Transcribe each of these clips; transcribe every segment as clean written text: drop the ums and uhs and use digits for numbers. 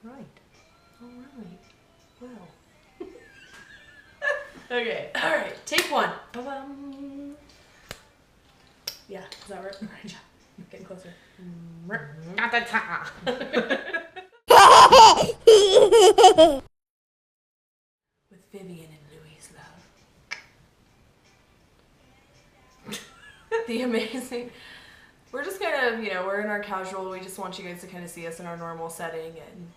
All right. Well. Okay. All right. Take one. Ba-bum. Yeah. Is that right? All right. Job. Getting closer. With Vivian and Louise, love. The amazing. We're just kind of, we're in our casual. We just want you guys to kind of see us in our normal setting and,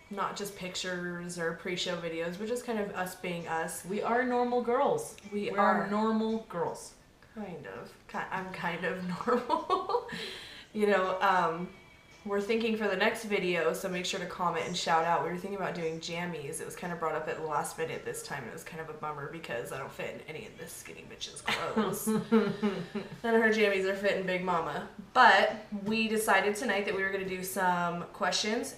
not just pictures or pre-show videos, but just kind of us being us. We are normal girls. We are normal girls. Kind of. I'm kind of normal. We're thinking for the next video, so make sure to comment and shout out. We were thinking about doing jammies. It was kind of brought up at the last minute this time. It was kind of a bummer because I don't fit in any of this skinny bitch's clothes. None of her jammies are fitting Big Mama. But we decided tonight that we were going to do some questions.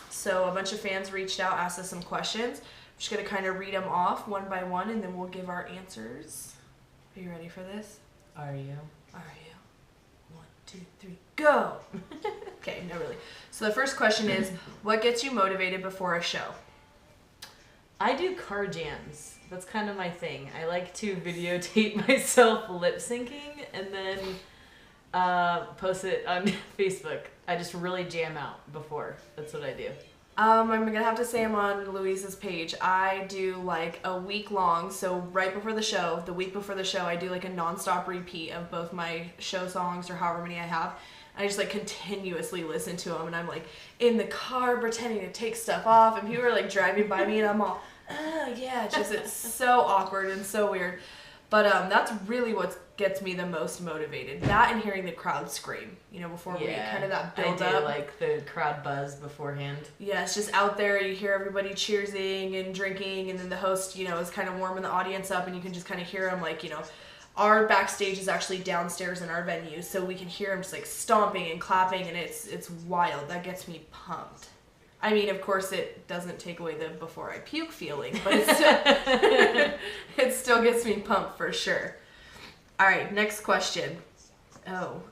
So a bunch of fans reached out, asked us some questions. I'm just going to kind of read them off one by one, and then we'll give our answers. Are you ready for this? Are you? 1, 2, 3, go! Okay, no, really. So the first question is, what gets you motivated before a show? I do car jams. That's kind of my thing. I like to videotape myself lip syncing and then post it on Facebook. I just really jam out before. That's what I do. I'm going to have to say I'm on Louise's page. I do like a week long, so right before the show, the week before the show, I do like a nonstop repeat of both my show songs or however many I have. I just like continuously listen to them, and I'm like in the car pretending to take stuff off, and people are like driving by me, and I'm all, oh yeah, it's so awkward and so weird. But that's really what gets me the most motivated. That and hearing the crowd scream, before we kind of that build up. I do like the crowd buzz beforehand. Yeah, it's just out there. You hear everybody cheersing and drinking, and then the host, is kind of warming the audience up, and you can just kind of hear them like, our backstage is actually downstairs in our venue, so we can hear them just like stomping and clapping, and it's wild. That gets me pumped. I mean, of course, it doesn't take away the before I puke feeling, but it still gets me pumped for sure. All right, next question. Oh,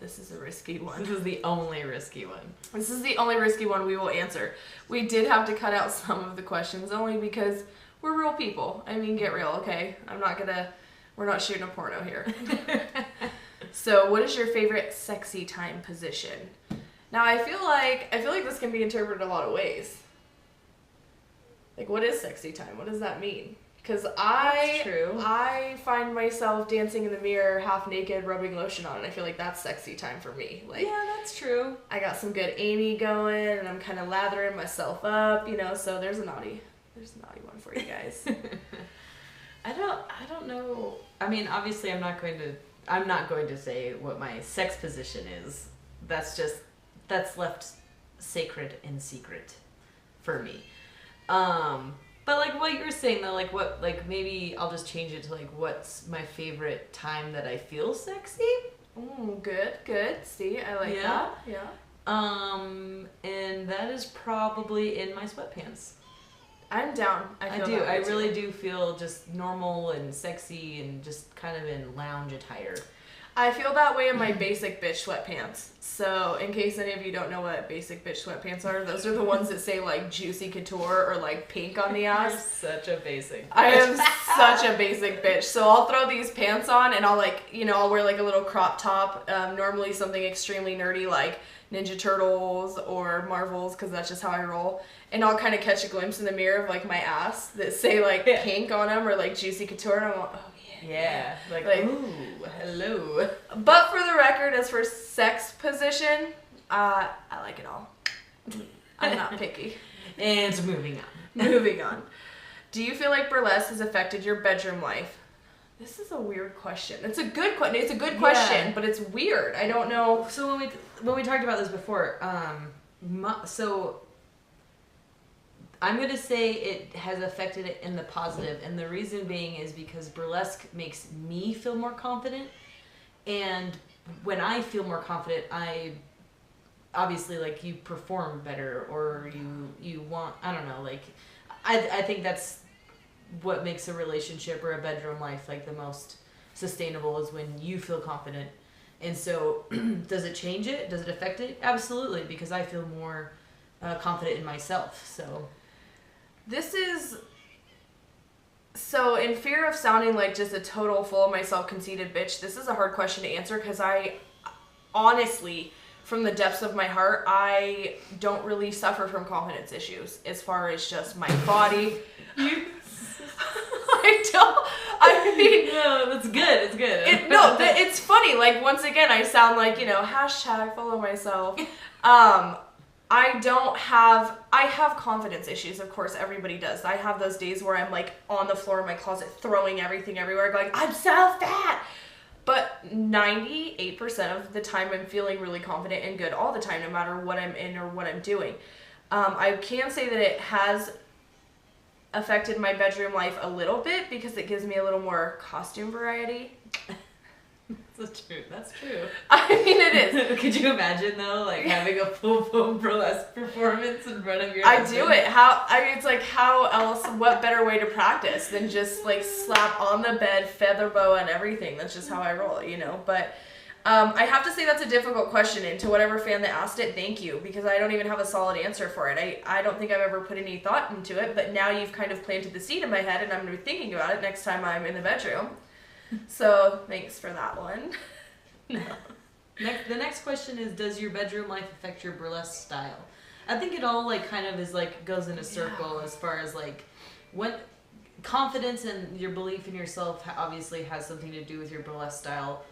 this is a risky one. This is the only risky one. This is the only risky one we will answer. We did have to cut out some of the questions only because we're real people. I mean, get real, okay? We're not shooting a porno here. So, what is your favorite sexy time position? Now, I feel like this can be interpreted a lot of ways. Like, what is sexy time? What does that mean? Because I find myself dancing in the mirror, half naked, rubbing lotion on, and I feel like that's sexy time for me. Like, yeah, that's true. I got some good Amy going, and I'm kind of lathering myself up, so there's a naughty one for you guys. I don't know. I mean, obviously, I'm not going to say what my sex position is. That's left sacred and secret for me. But like what you were saying though, maybe I'll just change it to like what's my favorite time that I feel sexy. Good. See, I like that. Yeah. And that is probably in my sweatpants. I'm down. I do. I really do feel just normal and sexy and just kind of in lounge attire. I feel that way in my basic bitch sweatpants. So, in case any of you don't know what basic bitch sweatpants are, those are the ones that say like Juicy Couture or like pink on the ass. You're such a basic bitch. I am such a basic bitch. So I'll throw these pants on and I'll I'll wear like a little crop top. Normally something extremely nerdy like Ninja Turtles or Marvels, because that's just how I roll. And I'll kind of catch a glimpse in the mirror of like my ass that say like pink on them or like Juicy Couture, and I'm like, oh yeah. Like, ooh, hello. But for the record, as for sex position, I like it all. I'm not picky. And moving on. Moving on. Do you feel like burlesque has affected your bedroom life? This is a weird question. It's a good question. It's a good question, but it's weird. I don't know. So when we talked about this before, so I'm going to say it has affected it in the positive, and the reason being is because burlesque makes me feel more confident, and when I feel more confident, I obviously, like, you perform better, or you want, I don't know, like, I think that's what makes a relationship or a bedroom life, like, the most sustainable is when you feel confident. And so, does it change it? Does it affect it? Absolutely, because I feel more confident in myself. So this is... So, in fear of sounding like just a total full of myself conceited bitch, this is a hard question to answer because I honestly, from the depths of my heart, I don't really suffer from confidence issues as far as just my body. I mean... No, that's good. It's good. It's funny. Like, once again, I sound like, hashtag follow myself. I have confidence issues. Of course, everybody does. I have those days where I'm like on the floor in my closet throwing everything everywhere going, I'm so fat. But 98% of the time I'm feeling really confident and good all the time, no matter what I'm in or what I'm doing. I can say that it has affected my bedroom life a little bit because it gives me a little more costume variety. That's true. I mean, it is. Could you imagine though, like having a full-blown burlesque performance in front of your husband? I do it. It's like, how else, what better way to practice than just like slap on the bed, feather boa and everything. That's just how I roll, But I have to say that's a difficult question, and to whatever fan that asked it, thank you, because I don't even have a solid answer for it. I don't think I've ever put any thought into it, but now you've kind of planted the seed in my head, and I'm going to be thinking about it next time I'm in the bedroom. So, thanks for that one. No. The next question is, does your bedroom life affect your burlesque style? I think it all like kind of is like goes in a circle as far as like when confidence and your belief in yourself obviously has something to do with your burlesque style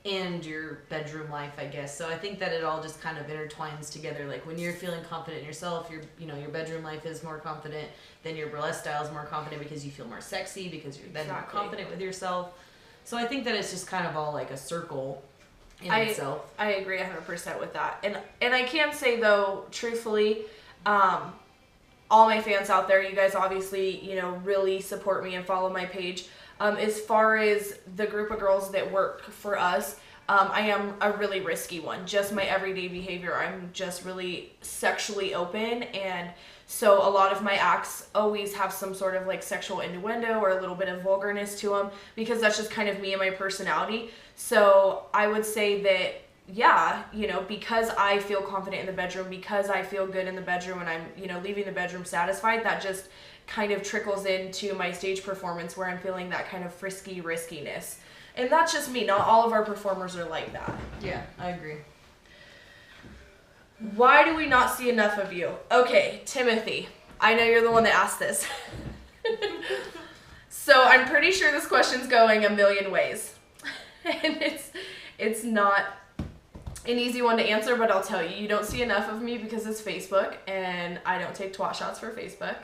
and your bedroom life, I guess. So I think that it all just kind of intertwines together. Like when you're feeling confident in yourself, your bedroom life is more confident, then your burlesque style is more confident because you feel more sexy, because you're then more confident with yourself. So I think that it's just kind of all like a circle in itself. I agree 100% with that. And I can say though, truthfully, all my fans out there, you guys obviously, really support me and follow my page. As far as the group of girls that work for us, I am a really risky one. Just my everyday behavior. I'm just really sexually open, and so a lot of my acts always have some sort of like sexual innuendo or a little bit of vulgarness to them, because that's just kind of me and my personality. So I would say that, yeah, because I feel confident in the bedroom, because I feel good in the bedroom, and I'm, leaving the bedroom satisfied, that just kind of trickles into my stage performance where I'm feeling that kind of frisky riskiness. And that's just me. Not all of our performers are like that. Yeah, I agree. Why do we not see enough of you? Okay, Timothy, I know you're the one that asked this. So I'm pretty sure this question's going a million ways. And it's not an easy one to answer, but I'll tell you. You don't see enough of me because it's Facebook, and I don't take twat shots for Facebook.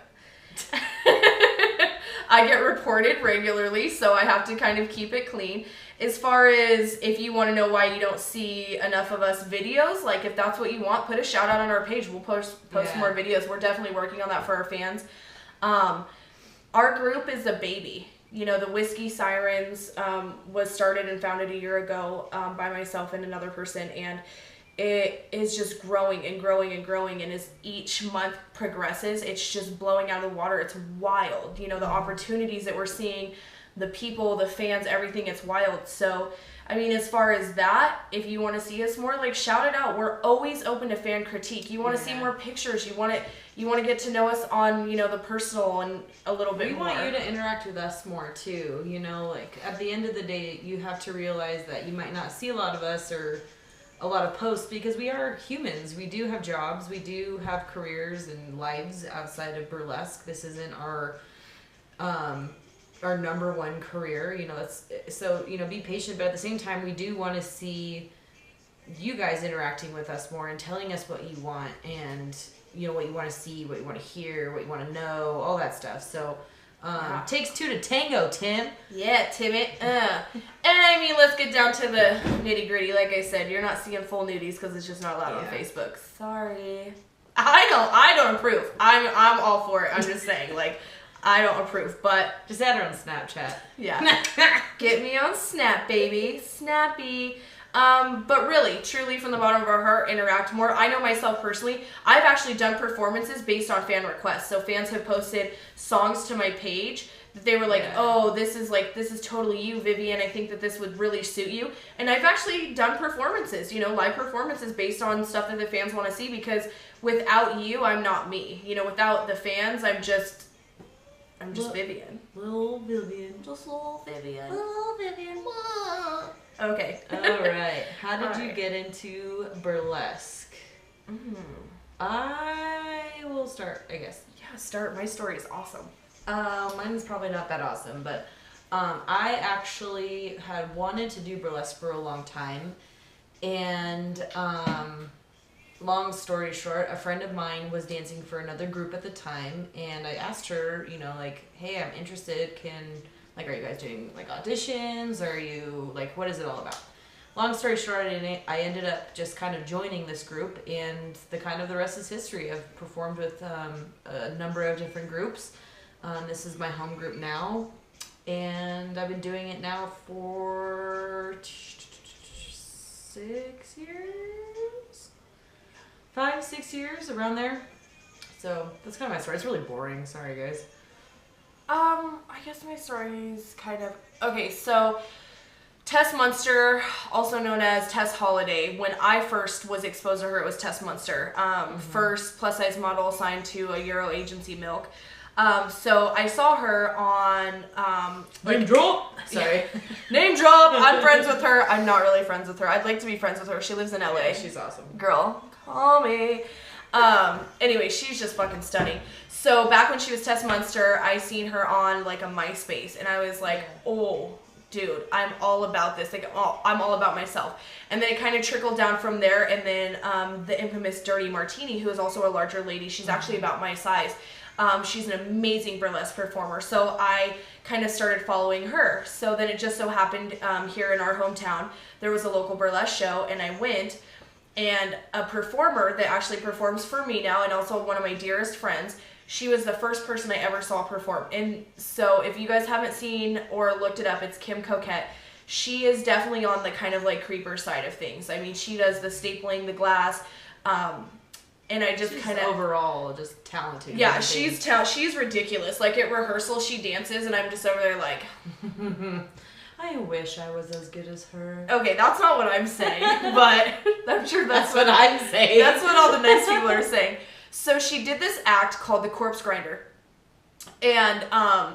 I get reported regularly, so I have to kind of keep it clean. As far as if you want to know why you don't see enough of us videos, like if that's what you want, put a shout out on our page. We'll post more videos. We're definitely working on that for our fans. Our group is a baby. The Whiskey Sirens was started and founded a year ago by myself and another person, and it is just growing and growing and growing, and as each month progresses, it's just blowing out of the water. It's wild. The opportunities that we're seeing, the people, the fans, everything, it's wild. So, I mean, as far as that, if you want to see us more, like, shout it out. We're always open to fan critique. You want to see more pictures. You want to get to know us on, the personal and a little bit more. We want you to interact with us more, too. Like, at the end of the day, you have to realize that you might not see a lot of us or a lot of posts, because we are humans. We do have jobs. We do have careers and lives outside of burlesque. This isn't our number one career. That's so, be patient, but at the same time, we do want to see you guys interacting with us more and telling us what you want, and what you want to see, what you want to hear, what you want to know, all that stuff. So takes two to tango, Tim. Yeah, Timmy. And I mean, let's get down to the nitty gritty. Like I said, you're not seeing full nudies because it's just not allowed on Facebook. Sorry. I don't approve. I'm all for it. I'm just saying, like, I don't approve, but just add her on Snapchat. Yeah. Get me on Snap, baby. Snappy. But really, truly, from the bottom of our heart, interact more. I know myself personally, I've actually done performances based on fan requests. So fans have posted songs to my page that they were like, oh, this is totally you, Vivian. I think that this would really suit you. And I've actually done performances, live performances based on stuff that the fans want to see, because without you, I'm not me. Without the fans, I'm just Vivian. Little Vivian. Just little Vivian. Little Vivian. Okay. All right. How did you get into burlesque? I will start, I guess. Yeah, start. My story is awesome. Mine's probably not that awesome, but I actually had wanted to do burlesque for a long time, and long story short, a friend of mine was dancing for another group at the time, and I asked her, hey, I'm interested, are you guys doing, auditions, or are you, what is it all about? Long story short, I ended up just kind of joining this group, and the rest is history. I've performed with a number of different groups. This is my home group now, and I've been doing it now for 6 years? 5-6 years, around there. So that's kind of my story. It's really boring. Sorry, guys. I guess my story is kind of... Okay, so Tess Munster, also known as Tess Holiday, when I first was exposed to her, it was Tess Munster. First plus-size model signed to a Euro agency, Milk. So I saw her on... Name drop! Sorry. Name drop! I'm friends with her. I'm not really friends with her. I'd like to be friends with her. She lives in LA. Yeah, she's awesome. Girl, call me. Anyway, she's just fucking stunning. So back when she was Tess Munster, I seen her on a MySpace, and I was like, oh, dude, I'm all about this. I'm all about myself. And then it kind of trickled down from there, and then the infamous Dirty Martini, who is also a larger lady. She's actually about my size. She's an amazing burlesque performer, so I kind of started following her. So then it just so happened here in our hometown, there was a local burlesque show, and I went, and a performer that actually performs for me now, and also one of my dearest friends, she was the first person I ever saw perform. And so if you guys haven't seen or looked it up, it's Kim Coquette. She is definitely on the kind of creeper side of things. I mean, she does the stapling, the glass, and I just kind of overall just talented. Yeah, she's ridiculous. At rehearsal, she dances, and I'm just over there I wish I was as good as her. Okay, that's not what I'm saying, but I'm sure that's what I'm saying. That's what all the nice people are saying. So she did this act called the Corpse Grinder, and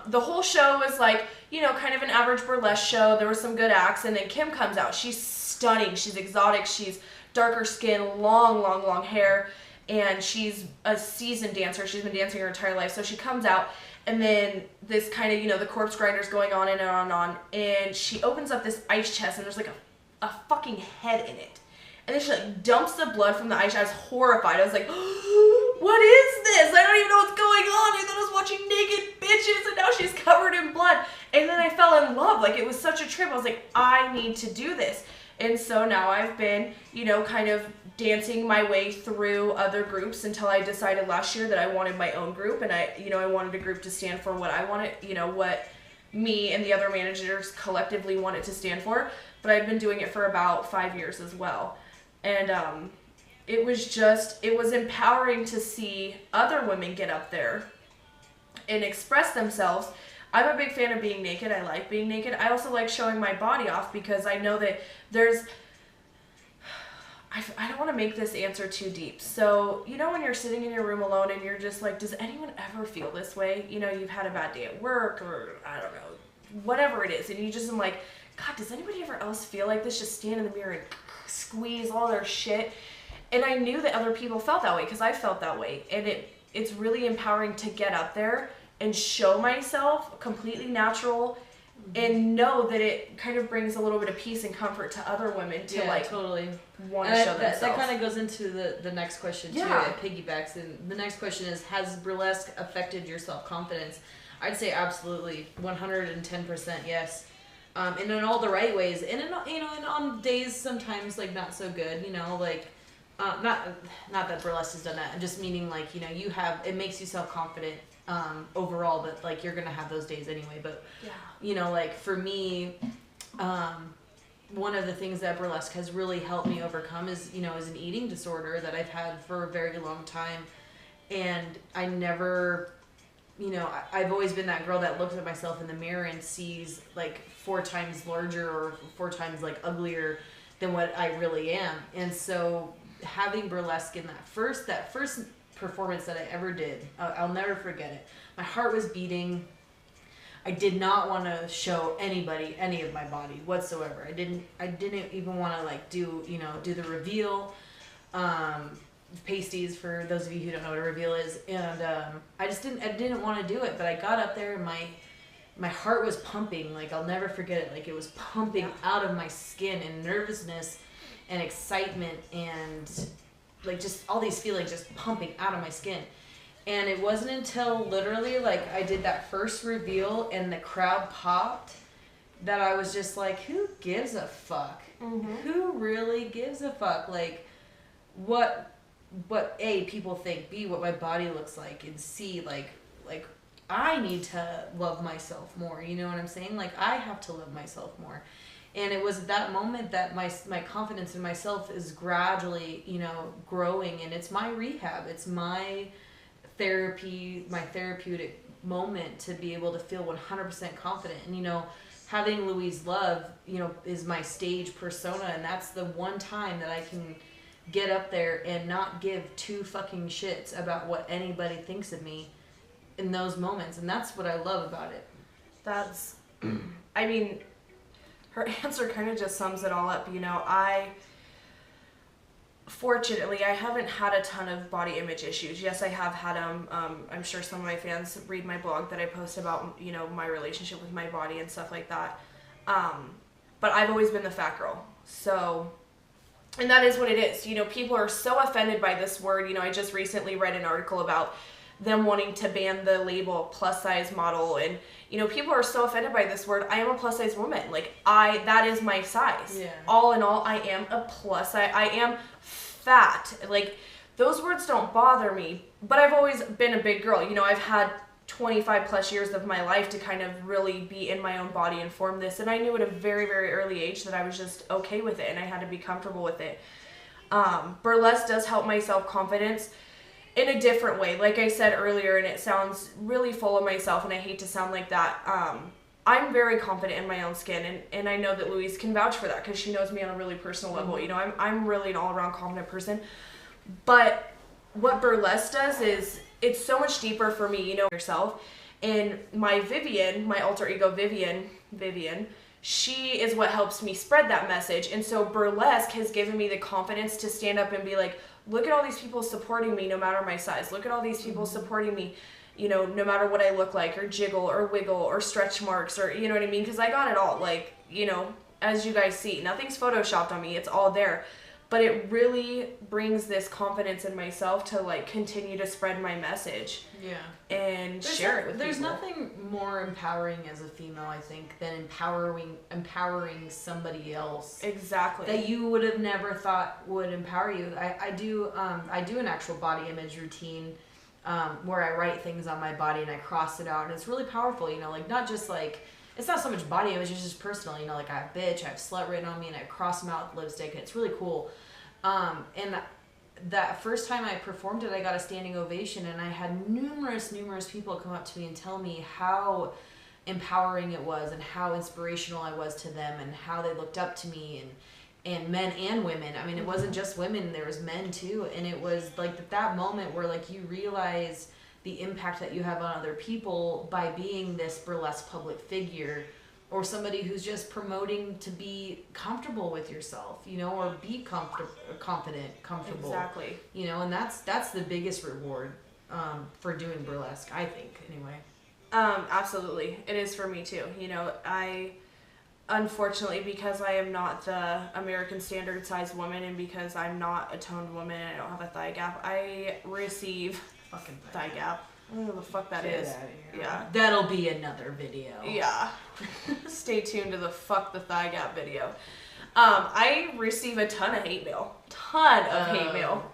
the whole show was kind of an average burlesque show. There were some good acts, and then Kim comes out. She's stunning. She's exotic. She's darker skin, long hair. And she's a seasoned dancer. She's been dancing her entire life. So she comes out, and then this kind of, the corpse grinder's going on and on and on. And she opens up this ice chest, and there's a fucking head in it. And then she dumps the blood from the ice. I was horrified. I was like, what is this? I don't even know what's going on. I thought I was watching naked bitches, and now she's covered in blood. And then I fell in love. It was such a trip. I was like, I need to do this. And so now I've been, kind of dancing my way through other groups until I decided last year that I wanted my own group, and I wanted a group to stand for what I wanted, what me and the other managers collectively wanted to stand for. But I've been doing it for about 5 years as well. And it was empowering to see other women get up there and express themselves. I'm a big fan of being naked. I like being naked. I also like showing my body off, because I know that I don't want to make this answer too deep. So, when you're sitting in your room alone and you're just does anyone ever feel this way? You've had a bad day at work, or I don't know, whatever it is. And you just am like, God, does anybody ever else feel like this? Just stand in the mirror and squeeze all their shit. And I knew that other people felt that way, because I felt that way. And it's really empowering to get up there and show myself completely natural, and know that it kind of brings a little bit of peace and comfort to other women to totally want to show themselves. That kind of goes into the next question too. Yeah. It piggybacks, and the next question is, has burlesque affected your self-confidence? I'd say absolutely, 110% yes. And in all the right ways, and and on days sometimes not so good, not that burlesque has done that. I'm just meaning it makes you self-confident overall, but you're gonna have those days anyway. But for me, one of the things that burlesque has really helped me overcome is, you know, is an eating disorder that I've had for a very long time. And I never, you know, I've always been that girl that looks at myself in the mirror and sees like 4 times larger or 4 times like uglier than what I really am. And so having burlesque in that first performance that I ever did, I'll never forget it. My heart was beating. I did not want to show anybody any of my body whatsoever. I didn't even want to like do the reveal. Pasties, for those of you who don't know what a reveal is, and I didn't want to do it, but I got up there and my heart was pumping. Like, I'll never forget it. Like, it was pumping out of my skin, and nervousness and excitement and like just all these feelings just pumping out of my skin. And it wasn't until literally like I did that first reveal and the crowd popped that I was just like, who gives a fuck? Mm-hmm. Who really gives a fuck? Like, what A, people think, B, what my body looks like, and C, like I need to love myself more. You know what I'm saying? Like, I have to love myself more. And it was at that moment that my confidence in myself is gradually, you know, growing, and it's my rehab. It's my therapy, my therapeutic moment to be able to feel 100% confident. And, you know, having Louise love, you know, is my stage persona, and that's the one time that I can get up there and not give 2 fucking shits about what anybody thinks of me in those moments. And that's what I love about it. That's, I mean, her answer kind of just sums it all up. You know, fortunately, I haven't had a ton of body image issues. Yes, I have had them. I'm sure some of my fans read my blog that I post about, you know, my relationship with my body and stuff like that. But I've always been the fat girl. So, and that is what it is. You know, people are so offended by this word. You know, I just recently read an article about them wanting to ban the label plus size model, and you know, people are so offended by this word. I am a plus size woman. Like, that is my size. Yeah. All in all, I am a plus size. I am fat. Like, those words don't bother me, but I've always been a big girl. You know, I've had 25 plus years of my life to kind of really be in my own body and form this, and I knew at a very, very early age that I was just okay with it, and I had to be comfortable with it. Burlesque does help my self-confidence in a different way. Like I said earlier, and it sounds really full of myself, and I hate to sound like that. I'm very confident in my own skin, and I know that Louise can vouch for that because she knows me on a really personal level. You know, I'm really an all-around confident person. But what burlesque does is it's so much deeper for me, you know, yourself. And my Vivian, my alter ego Vivian, she is what helps me spread that message. And so burlesque has given me the confidence to stand up and be like, look at all these people supporting me no matter my size. Look at all these people supporting me, you know, no matter what I look like, or jiggle or wiggle or stretch marks, or, you know what I mean? Because I got it all. Like, you know, as you guys see, nothing's photoshopped on me. It's all there. But it really brings this confidence in myself to like continue to spread my message. Yeah. And share it with people. There's nothing more empowering as a female, I think, than empowering somebody else. Exactly. That you would have never thought would empower you. I do an actual body image routine where I write things on my body and I cross it out, and it's really powerful, you know, like not just like, it's not so much body image, it's just personal, you know, like I have bitch, I have slut written on me, and I cross them out with lipstick, and it's really cool. And that first time I performed it, I got a standing ovation, and I had numerous people come up to me and tell me how empowering it was and how inspirational I was to them and how they looked up to me, and men and women. I mean, it wasn't just women, there was men too, and it was like that moment where like you realize the impact that you have on other people by being this burlesque public figure, or somebody who's just promoting to be comfortable with yourself, you know, or be confident, comfortable. Exactly. You know, and that's the biggest reward for doing burlesque, I think, anyway. Absolutely. It is for me too. You know, unfortunately, because I am not the American standard size woman, and because I'm not a toned woman and I don't have a thigh gap, I receive fucking thigh gap. I don't know what the fuck that is. Yeah. That'll be another video. Yeah. Stay tuned to the fuck the thigh gap video. I receive a ton of hate mail. Hate mail.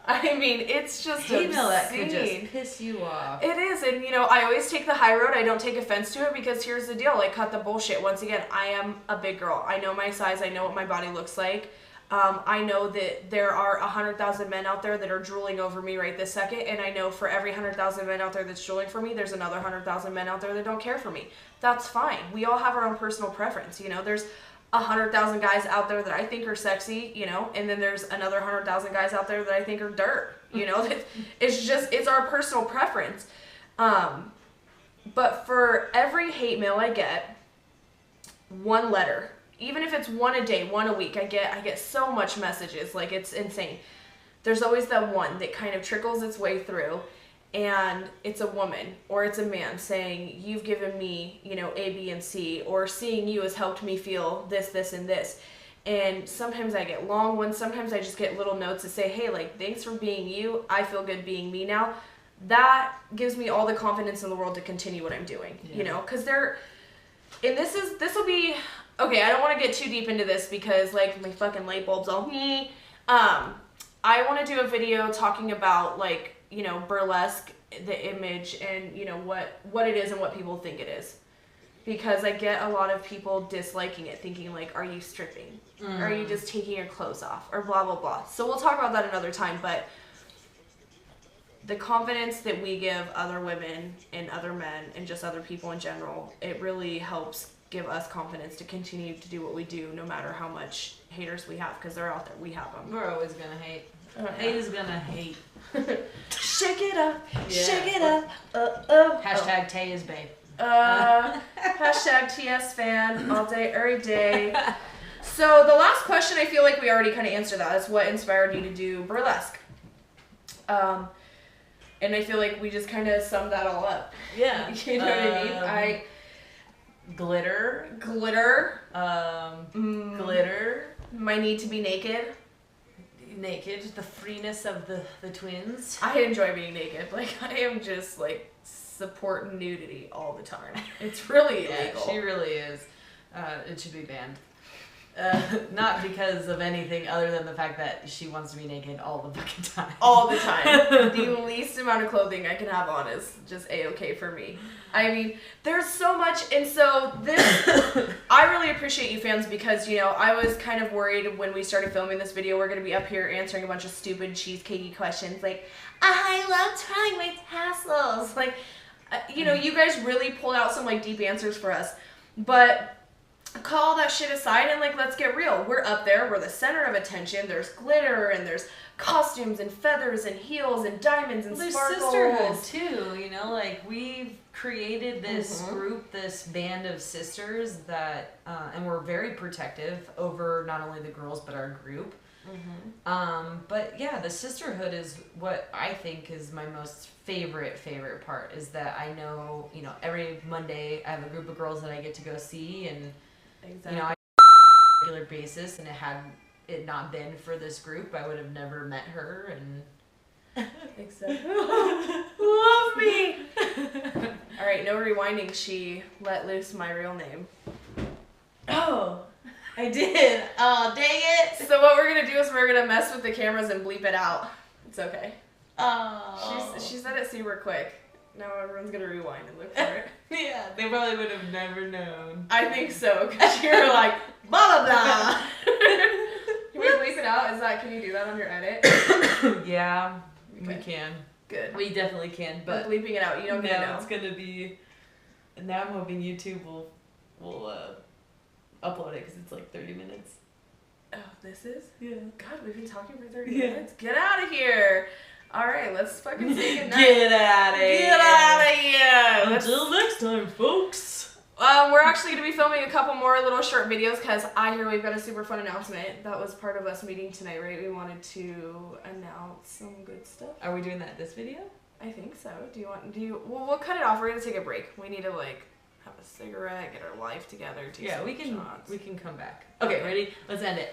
I mean, it's just hate mail that obscene. could just piss you off. It is, and you know, I always take the high road. I don't take offense to it because here's the deal. Like, cut the bullshit. Once again, I am a big girl. I know my size. I know what my body looks like. I know that there are 100,000 men out there that are drooling over me right this second, and I know for every 100,000 men out there that's drooling for me, there's another 100,000 men out there that don't care for me. That's fine. We all have our own personal preference. You know, there's 100,000 guys out there that I think are sexy, you know, and then there's another 100,000 guys out there that I think are dirt. You know, it's our personal preference. But for every hate mail I get, one letter. Even if it's one a day, one a week, I get so much messages, like it's insane. There's always that one that kind of trickles its way through, and it's a woman or it's a man saying, you've given me, you know, A, B, and C, or seeing you has helped me feel this, this, and this. And sometimes I get long ones, sometimes I just get little notes that say, hey, like, thanks for being you, I feel good being me now. That gives me all the confidence in the world to continue what I'm doing, you know, because this will be... Okay, I don't want to get too deep into this because, like, my fucking light bulb's all me. I want to do a video talking about, like, you know, burlesque, the image, and, you know, what it is and what people think it is. Because I get a lot of people disliking it, thinking, like, are you stripping? Are you just taking your clothes off? Or blah, blah, blah. So we'll talk about that another time, but the confidence that we give other women and other men and just other people in general, it really helps give us confidence to continue to do what we do no matter how much haters we have, because they're out there. We have them. We're always gonna hate. Hate is gonna hate. Shake it up, shake it up. Hashtag Tay is babe. Hashtag TS fan all day, every day. So the last question, I feel like we already kind of answered that. Is what inspired you to do burlesque? And I feel like we just kind of summed that all up. Yeah. You know what I mean? Glitter. Glitter. Glitter. My need to be naked. Naked. The freeness of the twins. I enjoy being naked. Like, I am just, like, support nudity all the time. It's really illegal. She really is. It should be banned. Not because of anything other than the fact that she wants to be naked all the fucking time. All the time. The least amount of clothing I can have on is just A-okay for me. I mean, there's so much, and so this, I really appreciate you fans because, you know, I was kind of worried when we started filming this video, we're going to be up here answering a bunch of stupid cheesecakey questions like, I love twirling my tassels. Like, you know, you guys really pulled out some, like, deep answers for us, but call all that shit aside and, like, let's get real. We're up there. We're the center of attention. There's glitter and there's costumes and feathers and heels and diamonds and sparkles. There's sisterhood, too. You know, like, we've created this group, this band of sisters that, and we're very protective over not only the girls but our group. But, yeah, the sisterhood is what I think is my most favorite part is that I know, you know, every Monday I have a group of girls that I get to go see and you know, I on a regular basis, and had it not been for this group, I would have never met her, and... Exactly. Love me! Alright, no rewinding. She let loose my real name. Oh, I did. Oh, dang it! So what we're gonna do is we're gonna mess with the cameras and bleep it out. It's okay. Oh. She said it super quick. Now everyone's gonna rewind and look for it. Yeah, they probably would have never known. I think so, because you're like, blah, blah, blah. Can we bleep it out? Can you do that on your edit? Yeah, Okay. we can. Good. We definitely can, but... We're bleeping it out. You don't get to know. It's gonna be... Now I'm hoping YouTube will upload it, because it's like 30 minutes. Oh, this is? Yeah. God, we've been talking for 30 minutes. Get out of here. All right, let's fucking say goodnight. Get out of here. Get out of here. Until next time, folks. We're actually going to be filming a couple more little short videos because I hear we've got a super fun announcement. That was part of us meeting tonight, right? We wanted to announce some good stuff. Are we doing that this video? I think so. Well, we'll cut it off. We're going to take a break. We need to, like, have a cigarette, get our life together. Yeah, we can shots. come back. Okay, ready? Let's end it.